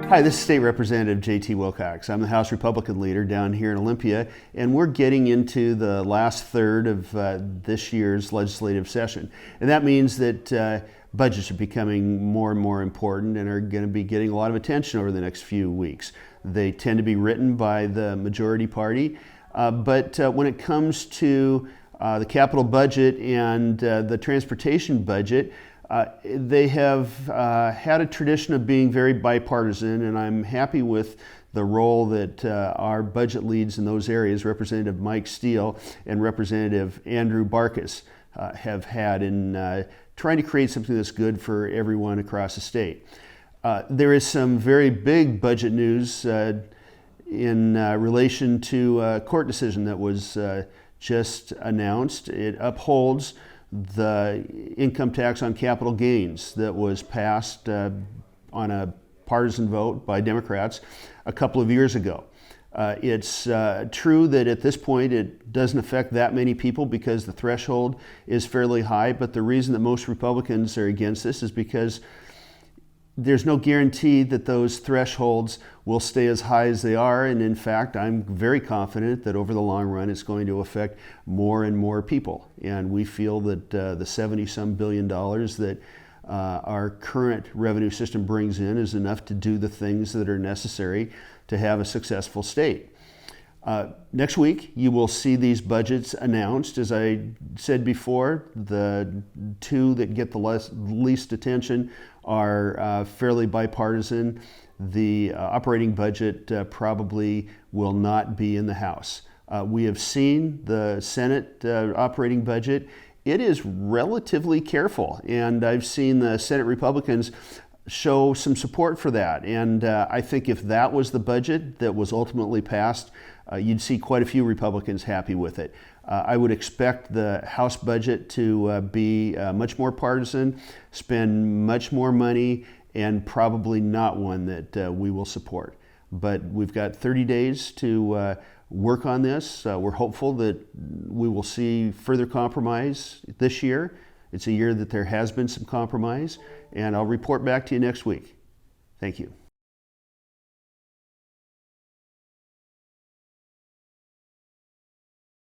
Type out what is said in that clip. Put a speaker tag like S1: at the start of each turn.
S1: Hi, this is State Representative J.T. Wilcox. I'm the House Republican Leader down here in Olympia, and we're getting into the last third of this year's legislative session. And that means that budgets are becoming more and more important and are going to be getting a lot of attention over the next few weeks. They tend to be written by the majority party, but when it comes to the capital budget and the transportation budget, they have had a tradition of being very bipartisan, and I'm happy with the role that our budget leads in those areas, Representative Mike Steele and Representative Andrew Barkas, have had in trying to create something that's good for everyone across the state. There is some very big budget news in relation to a court decision that was just announced. It upholds the income tax on capital gains that was passed on a partisan vote by Democrats a couple of years ago. It's true that at this point it doesn't affect that many people because the threshold is fairly high, but the reason that most Republicans are against this is because there's no guarantee that those thresholds will stay as high as they are, and in fact, I'm very confident that over the long run it's going to affect more and more people. And we feel that the $70-some billion that our current revenue system brings in is enough to do the things that are necessary to have a successful state. Next week, you will see these budgets announced. As I said before, the two that get the least attention are fairly bipartisan. The operating budget probably will not be in the House. We have seen the Senate operating budget. It is relatively careful, and I've seen the Senate Republicans show some support for that. And I think if that was the budget that was ultimately passed, you'd see quite a few Republicans happy with it. I would expect the House budget to be much more partisan, spend much more money, and probably not one that we will support. But we've got 30 days to work on this. We're hopeful that we will see further compromise this year. It's a year that there has been some compromise, and I'll report back to you next week. Thank you.